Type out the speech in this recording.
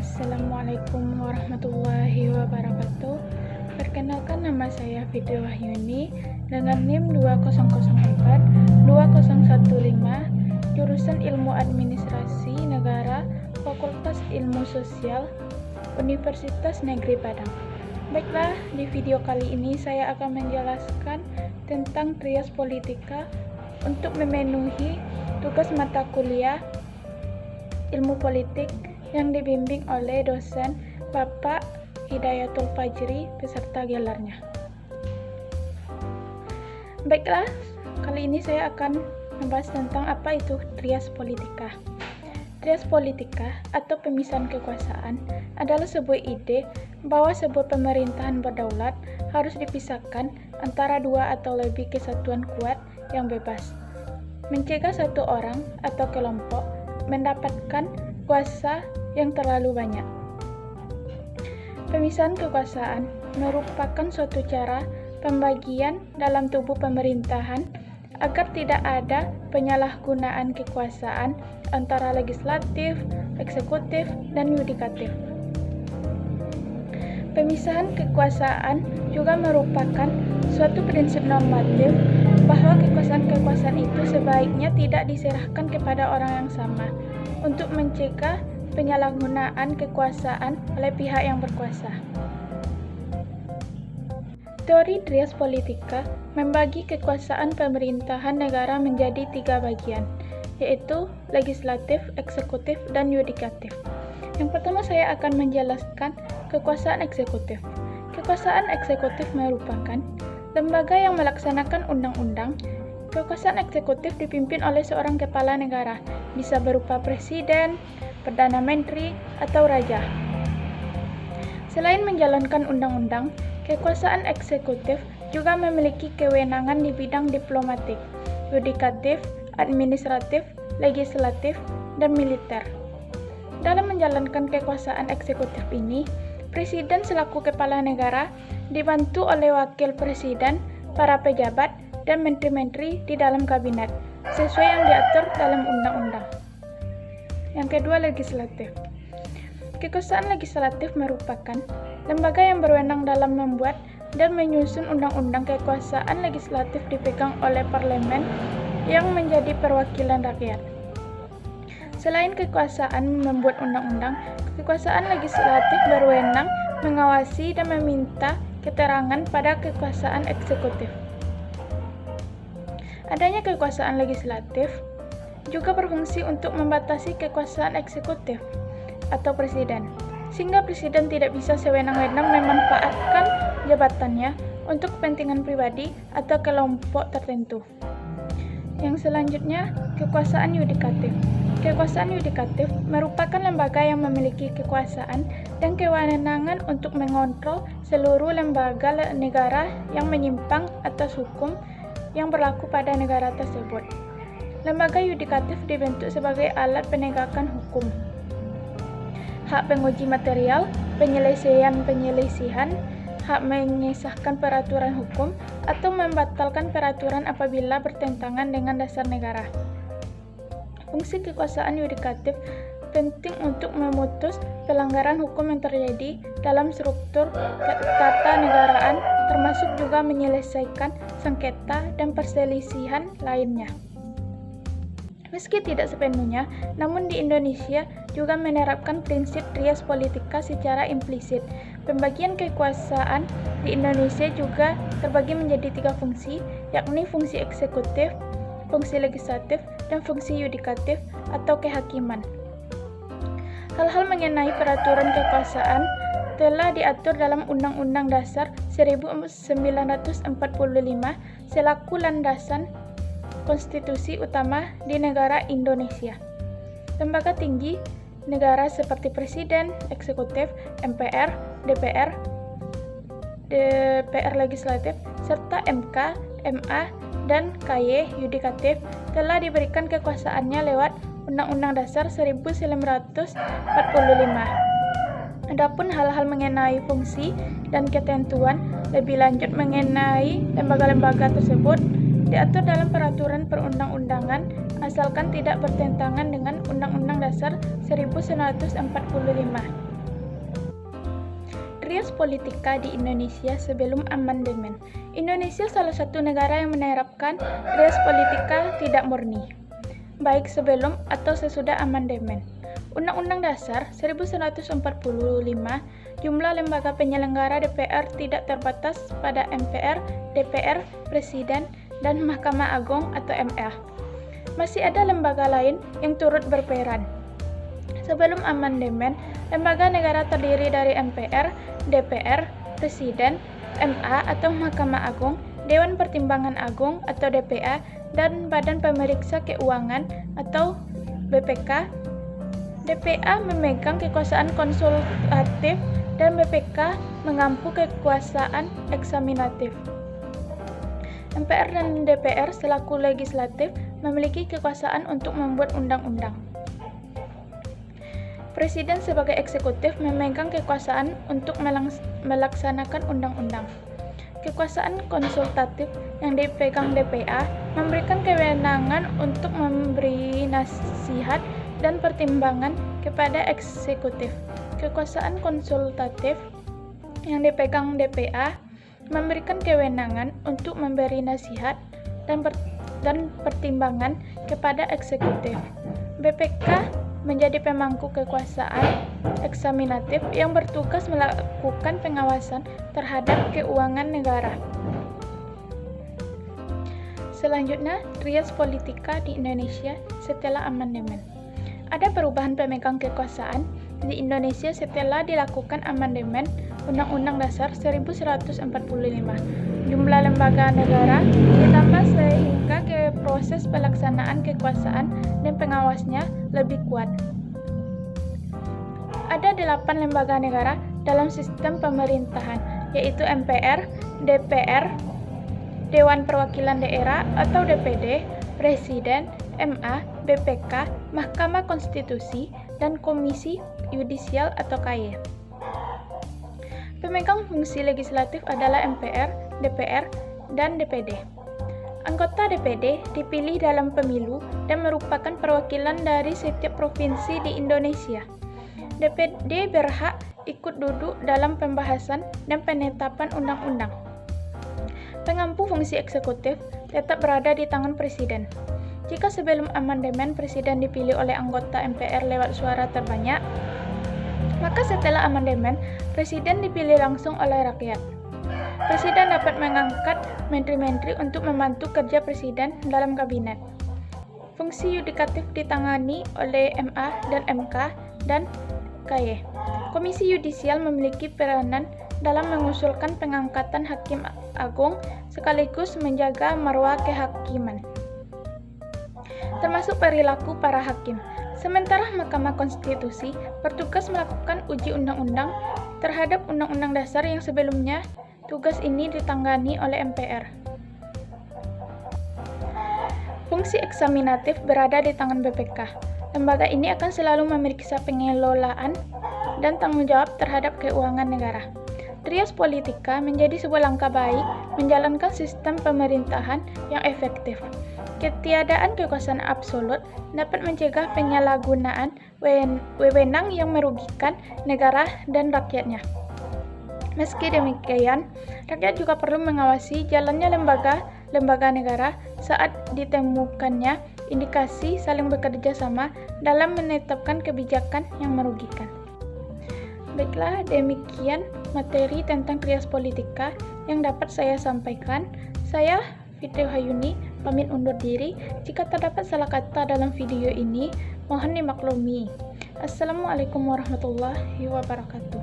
Assalamualaikum warahmatullahi wabarakatuh. Perkenalkan, nama saya Fitri Wahyuni dengan NIM 2004 2015, jurusan Ilmu Administrasi Negara, Fakultas Ilmu Sosial, Universitas Negeri Padang. Baiklah, di video kali ini saya akan menjelaskan tentang trias politika untuk memenuhi tugas mata kuliah Ilmu Politik yang dibimbing oleh dosen Bapak Hidayatul Fajri beserta gelarnya. Baiklah, kali ini saya akan membahas tentang apa itu trias politika. Trias politika atau pemisahan kekuasaan adalah sebuah ide bahwa sebuah pemerintahan berdaulat harus dipisahkan antara dua atau lebih kesatuan kuat yang bebas, mencegah satu orang atau kelompok mendapatkan kuasa yang terlalu banyak. Pemisahan kekuasaan merupakan suatu cara pembagian dalam tubuh pemerintahan agar tidak ada penyalahgunaan kekuasaan antara legislatif, eksekutif, dan yudikatif. Pemisahan kekuasaan juga merupakan suatu prinsip normatif bahwa kekuasaan-kekuasaan itu sebaiknya tidak diserahkan kepada orang yang sama untuk mencegah penyalahgunaan kekuasaan oleh pihak yang berkuasa. Teori trias politika membagi kekuasaan pemerintahan negara menjadi 3 bagian, yaitu legislatif, eksekutif, dan yudikatif. Yang pertama saya akan menjelaskan kekuasaan eksekutif. Kekuasaan eksekutif merupakan lembaga yang melaksanakan undang-undang. Kekuasaan eksekutif dipimpin oleh seorang kepala negara, bisa berupa presiden, perdana menteri, atau raja. Selain menjalankan undang-undang, kekuasaan eksekutif juga memiliki kewenangan di bidang diplomatik, yudikatif, administratif, legislatif, dan militer. Dalam menjalankan kekuasaan eksekutif ini, presiden selaku kepala negara dibantu oleh wakil presiden, para pejabat, dan menteri-menteri di dalam kabinet, sesuai yang diatur dalam undang-undang. Yang kedua, legislatif. Kekuasaan legislatif merupakan lembaga yang berwenang dalam membuat dan menyusun undang-undang. Kekuasaan legislatif dipegang oleh parlemen yang menjadi perwakilan rakyat. Selain kekuasaan membuat undang-undang, kekuasaan legislatif berwenang mengawasi dan meminta keterangan pada kekuasaan eksekutif. Adanya kekuasaan legislatif juga berfungsi untuk membatasi kekuasaan eksekutif atau presiden, sehingga presiden tidak bisa sewenang-wenang memanfaatkan jabatannya untuk kepentingan pribadi atau kelompok tertentu. Yang selanjutnya, kekuasaan yudikatif. Kekuasaan yudikatif merupakan lembaga yang memiliki kekuasaan dan kewenangan untuk mengontrol seluruh lembaga negara yang menyimpang atas hukum yang berlaku pada negara tersebut. Lembaga yudikatif dibentuk sebagai alat penegakan hukum. Hak penguji material, penyelesaian, hak mengesahkan peraturan hukum, atau membatalkan peraturan apabila bertentangan dengan dasar negara. Fungsi kekuasaan yudikatif penting untuk memutus pelanggaran hukum yang terjadi dalam struktur ketatanegaraan, termasuk juga menyelesaikan sengketa dan perselisihan lainnya. Meski tidak sepenuhnya, namun di Indonesia juga menerapkan prinsip trias politika secara implisit. Pembagian kekuasaan di Indonesia juga terbagi menjadi 3 fungsi, yakni fungsi eksekutif, fungsi legislatif, dan fungsi yudikatif atau kehakiman. Hal-hal mengenai peraturan kekuasaan telah diatur dalam Undang-Undang Dasar 1945 selaku landasan konstitusi utama di negara Indonesia. Lembaga tinggi negara seperti presiden, eksekutif, MPR, DPR, DPR legislatif, serta MK, MA, dan KY yudikatif telah diberikan kekuasaannya lewat Undang-Undang Dasar 1945. Adapun hal-hal mengenai fungsi dan ketentuan lebih lanjut mengenai lembaga-lembaga tersebut diatur dalam peraturan perundang-undangan asalkan tidak bertentangan dengan Undang-Undang Dasar 1945. Trias Politika di Indonesia sebelum amandemen. Indonesia salah satu negara yang menerapkan trias politika tidak murni, baik sebelum atau sesudah amandemen. Undang-Undang Dasar 1945, jumlah lembaga penyelenggara DPR tidak terbatas pada MPR, DPR, Presiden, dan Mahkamah Agung atau MA. Masih ada lembaga lain yang turut berperan. Sebelum amandemen, lembaga negara terdiri dari MPR, DPR, Presiden, MA atau Mahkamah Agung, Dewan Pertimbangan Agung atau DPA, dan Badan Pemeriksa Keuangan atau BPK. DPA memegang kekuasaan konsultatif dan BPK mengampu kekuasaan eksaminatif. MPR dan DPR selaku legislatif memiliki kekuasaan untuk membuat undang-undang. Presiden sebagai eksekutif memegang kekuasaan untuk melaksanakan undang-undang. Kekuasaan konsultatif yang dipegang DPA memberikan kewenangan untuk memberi nasihat dan pertimbangan kepada eksekutif. Kekuasaan konsultatif yang dipegang DPA memberikan kewenangan untuk memberi nasihat dan pertimbangan kepada eksekutif. BPK menjadi pemangku kekuasaan eksaminatif yang bertugas melakukan pengawasan terhadap keuangan negara. Selanjutnya, trias politika di Indonesia setelah amandemen. Ada perubahan pemegang kekuasaan di Indonesia setelah dilakukan amandemen Undang-Undang Dasar 1945. Jumlah lembaga negara ditambah sehingga proses pelaksanaan kekuasaan dan pengawasnya lebih kuat. Ada 8 lembaga negara dalam sistem pemerintahan, yaitu MPR, DPR, Dewan Perwakilan Daerah atau DPD, Presiden, MA, BPK, Mahkamah Konstitusi, dan Komisi Yudisial atau KY. Pemegang fungsi legislatif adalah MPR, DPR, dan DPD. Anggota DPD dipilih dalam pemilu dan merupakan perwakilan dari setiap provinsi di Indonesia. DPD berhak ikut duduk dalam pembahasan dan penetapan undang-undang. Pengampu fungsi eksekutif tetap berada di tangan Presiden. Jika sebelum amandemen Presiden dipilih oleh anggota MPR lewat suara terbanyak, maka setelah amandemen Presiden dipilih langsung oleh rakyat. Presiden dapat mengangkat menteri-menteri untuk membantu kerja Presiden dalam kabinet. Fungsi yudikatif ditangani oleh MA dan MK dan KY. Komisi Yudisial memiliki peranan dalam mengusulkan pengangkatan hakim agung sekaligus menjaga marwah kehakiman, termasuk perilaku para hakim. Sementara Mahkamah Konstitusi bertugas melakukan uji undang-undang terhadap Undang-Undang Dasar yang sebelumnya tugas ini ditangani oleh MPR. Fungsi eksaminatif berada di tangan BPK. Lembaga ini akan selalu memeriksa pengelolaan dan tanggung jawab terhadap keuangan negara. Trias politika menjadi sebuah langkah baik menjalankan sistem pemerintahan yang efektif. Ketiadaan kekuasaan absolut dapat mencegah penyalahgunaan wewenang yang merugikan negara dan rakyatnya. Meski demikian, rakyat juga perlu mengawasi jalannya lembaga negara saat ditemukannya indikasi saling bekerja sama dalam menetapkan kebijakan yang merugikan. Baiklah, demikian materi tentang trias politika yang dapat saya sampaikan. Saya, Fitri Hayuni, pamit undur diri. Jika terdapat salah kata dalam video ini, mohon dimaklumi. Assalamualaikum warahmatullahi wabarakatuh.